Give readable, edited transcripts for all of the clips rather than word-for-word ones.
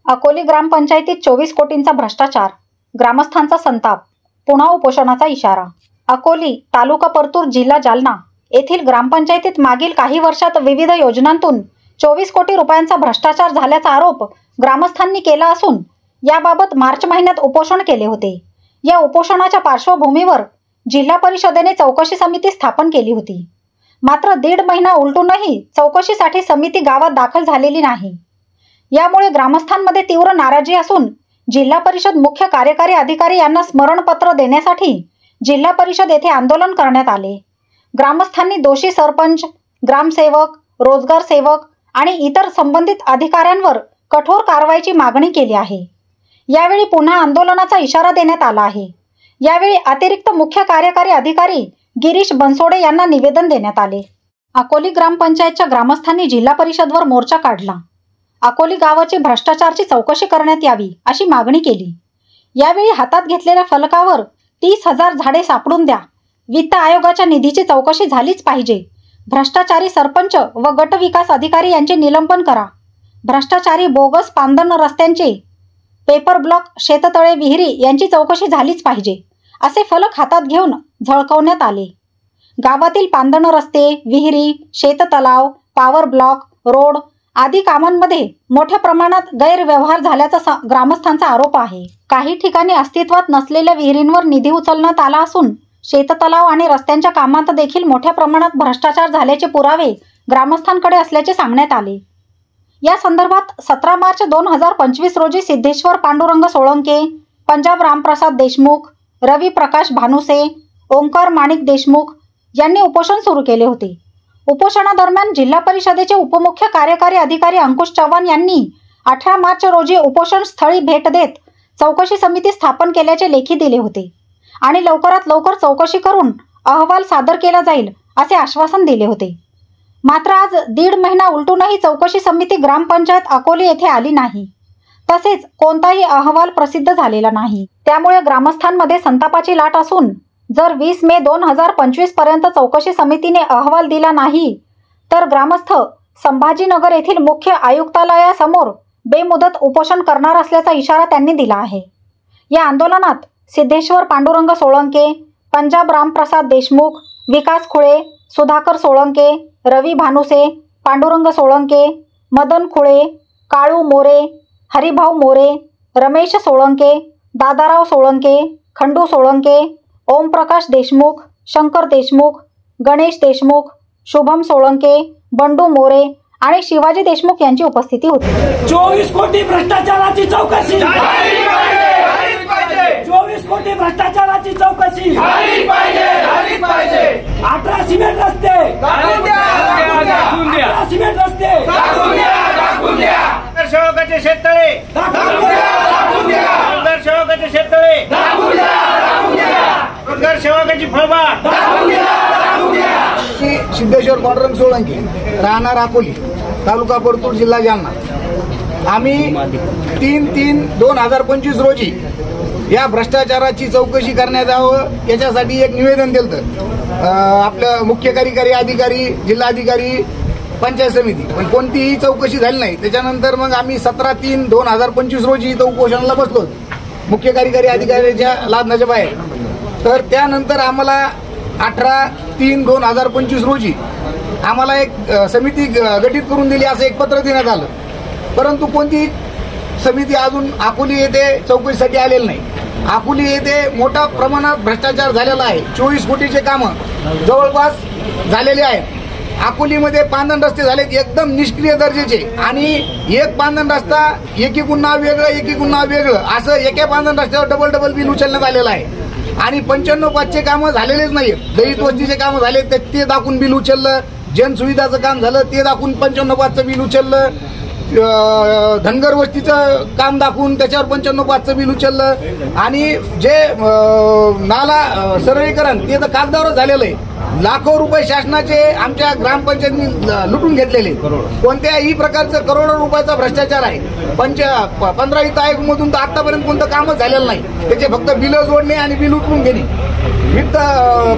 अकोली ग्रामपंचायतीत 24 कोटींचा भ्रष्टाचार, ग्रामस्थांचा संताप, पुन्हा उपोषणाचा इशारा। अकोली, तालुका परतूर, जिल्हा जालना येथील ग्रामपंचायतीत मागील काही वर्षात विविध योजनांतून 24 कोटी रुपयांचा भ्रष्टाचार झाल्याचा आरोप ग्रामस्थांनी केला असून याबाबत मार्च महिन्यात उपोषण केले होते। या उपोषणाच्या पार्श्वभूमीवर जिल्हा परिषदेने चौकशी समिती स्थापन केली होती। मात्र 1.5 महिना उलटूनही चौकशीसाठी समिती गावात दाखल झालेली नाही। यामुळे ग्रामस्थांमध्ये तीव्र नाराजी असून जिल्हा परिषद मुख्य कार्यकारी अधिकारी यांना स्मरणपत्र देण्यासाठी जिल्हा परिषद येथे आंदोलन करण्यात आले। ग्रामस्थांनी दोषी सरपंच, ग्रामसेवक, रोजगार सेवक आणि इतर संबंधित अधिकाऱ्यांवर कठोर कारवाईची मागणी केली आहे। यावेळी पुन्हा आंदोलनाचा इशारा देण्यात आला आहे। यावेळी अतिरिक्त मुख्य कार्यकारी अधिकारी गिरीश बनसोडे यांना निवेदन देण्यात आले। अकोली ग्रामपंचायतच्या ग्रामस्थांनी जिल्हा परिषदवर मोर्चा काढला। अकोली गावाची भ्रष्टाचाराची चौकशी करण्यात यावी अशी मागणी केली। यावेळी हातात घेतलेल्या फलकावर 30,000 झाडे सापडून द्या, वित्त आयोगाच्या निधीची चौकशी झालीच पाहिजे, भ्रष्टाचारी सरपंच व गट विकास अधिकारी यांचे निलंबन करा, भ्रष्टाचारी बोगस पांदण रस्त्यांचे, पेपर ब्लॉक, शेततळे, विहिरी यांची चौकशी झालीच पाहिजे असे फलक हातात घेऊन झळकवण्यात आले। गावातील पांदण रस्ते, विहिरी, शेततलाव, पॉवर ब्लॉक, रोड आदी कामांमध्ये मोठ्या प्रमाणात गैरव्यवहार झाल्याचा ग्रामस्थांचा आरोप आहे। काही ठिकाणी अस्तित्वात नसलेल्या विहिरींवर निधी उचलण्यात आला असून शेततलाव आणि रस्त्यांच्या कामात देखील मोठ्या प्रमाणात भ्रष्टाचार झाल्याचे पुरावे ग्रामस्थांकडे असल्याचे सांगण्यात आले। या संदर्भात 17 मार्च 2025 रोजी सिद्धेश्वर पांडुरंग सोळंके, पंजाब रामप्रसाद देशमुख, रवी प्रकाश भानुसे, ओंकार माणिक देशमुख यांनी उपोषण सुरू केले होते। उपोषणादरम्यान जिल्हा परिषदेचे उपमुख्य कार्यकारी अधिकारी अंकुश चव्हाण यांनी 18 मार्च रोजी उपोषण स्थळी भेट देत चौकशी समिती स्थापन केल्याचे लेखी दिले होते आणि लवकरात लवकर चौकशी करून अहवाल सादर केला जाईल असे आश्वासन दिले होते। मात्र आज 1.5 महिना उलटूनही चौकशी समिती ग्रामपंचायत अकोली येथे आली नाही, तसेच कोणताही अहवाल प्रसिद्ध झालेला नाही। त्यामुळे ग्रामस्थांमध्ये संतापाची लाट असून जर 20 मे 2025 पर्यंत चौकशी समितीने अहवाल दिला नाही तर ग्रामस्थ संभाजीनगर येथील मुख्य आयुक्तालयासमोर बेमुदत उपोषण करणार असल्याचा इशारा त्यांनी दिला आहे। या आंदोलनात सिद्धेश्वर पांडुरंग सोळंके, पंजाब रामप्रसाद देशमुख, विकास खुळे, सुधाकर सोळंके, रवी भानुसे, पांडुरंग सोळंके, मदन खुळे, काळू मोरे, हरिभाऊ मोरे, रमेश सोळंके, दादाराव सोळंके, खंडू सोळंके, ओमप्रकाश देशमुख, शंकर देशमुख, गणेश देशमुख, शुभम सोळंके, बंडू मोरे आणि शिवाजी देशमुख यांची उपस्थिती होती। 24 कोटी भ्रष्टाचाराची चौकशी, 24 कोटी भ्रष्टाचाराची चौकशी 18 सिमेंट रस्ते, 18 सिमेंट रस्ते, शेवकाचे शेततळे, शेवकाचे शेततळे, रोजगार सेवकाची फळबाग। सिद्धेश्वर पांडुरंग सोळंके, राहणार अकोली, तालुका परतूर, जिल्हा जालना। आम्ही 3/3/2025 रोजी या भ्रष्टाचाराची चौकशी करण्यात यावं याच्यासाठी एक निवेदन दिलं आपलं मुख्य कार्यकारी अधिकारी, जिल्हाधिकारी, पंचायत समिती, पण कोणतीही चौकशी झाली नाही। त्याच्यानंतर मग आम्ही 17/3/2025 रोजी इथं उपोषणाला बसलो मुख्य कार्यकारी अधिकाऱ्याच्या लादनाच्या बाहेर। तर त्यानंतर आम्हाला 18/3/2025 रोजी आम्हाला एक समिती गठीत करून दिली असं एक पत्र देण्यात आलं, परंतु कोणती समिती अजून अकोली येथे चौकशीसाठी आलेली नाही। अकोली येथे मोठ्या प्रमाणात भ्रष्टाचार झालेला आहे। 24 कोटीचे कामं जवळपास झालेले आहेत। अकोलीमध्ये पांदण रस्ते झालेत एकदम निष्क्रिय दर्जाचे आणि एक पांदण रस्ता एकीकडून नाव वेगळं, एकीकडून नाव वेगळं असं एका पांदण रस्त्यावर डबल बिल उचलण्यात आलेलं आहे। आणि 95/5चे कामं झालेलेच नाहीत। दलित वस्तीचे कामं झाले ते दाखवून बिल उचललं, जनसुविधाचं काम झालं ते दाखवून 95/5चं बिल उचललं, धनगर वस्तीचं काम दाखवून त्याच्यावर 95/5चं बिल उचललं आणि जे नाला सरळीकरण ते तर कागदावरच झालेलं आहे। लाखो रुपये शासनाचे आमच्या ग्रामपंचायतीने लुटून घेतलेले, कोणत्याही प्रकारचं करोडो रुपयाचा भ्रष्टाचार आहे। 15 वित्त आयोगामधून तर आतापर्यंत कोणतं कामच झालेलं नाही, त्याचे फक्त बिल जोडणे आणि बिल उचलून घेणे। वित्त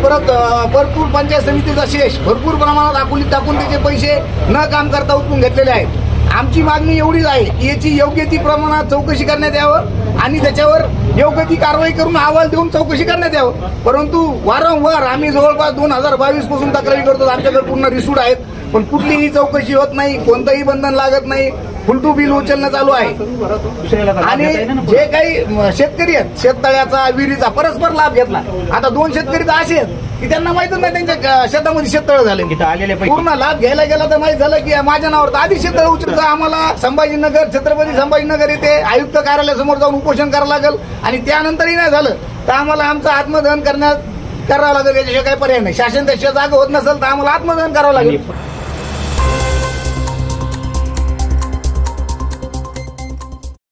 परत परतूर पंचायत समितीचा शेष भरपूर प्रमाणात अकोलीत टाकून त्याचे पैसे न काम करता उचलून घेतलेले आहेत। आमची मागणी एवढीच आहे की याची योग्य ती प्रमाणात चौकशी करण्यात यावं आणि त्याच्यावर योग्य ती कारवाई करून अहवाल देऊन चौकशी करण्यात यावं. परंतु वारंवार आम्ही जवळपास 2022 पासून तक्रारी करतो. आमच्याकडे पूर्ण रिसूट आहेत, पण कुठलीही चौकशी होत नाही, कोणतंही बंधन लागत नाही, फुलटू बिल उचलणं चालू आहे. आणि जे काही शेतकरी आहेत शेततळ्याचा विहिरीचा परस्पर लाभ घेतला. आता 2 शेतकरी तर असे आहेत की त्यांना माहितच नाही त्यांच्या शेतामध्ये शेततळ झाले. पूर्ण लाभ घ्यायला गेला तर माहित झालं की माझ्या नावावर तर आधी शेततळ उचलतं. आम्हाला संभाजीनगर छत्रपती संभाजीनगर येथे आयुक्त कार्यालयासमोर जाऊन उपोषण करावं लागेल आणि त्यानंतरही नाही झालं तर आम्हाला आमचं आत्मदहन करावं लागेल. याच्याशिवाय काही पर्याय नाही. शासन त्याच्या जागा होत नसेल तर आम्हाला आत्मदहन करावं लागेल.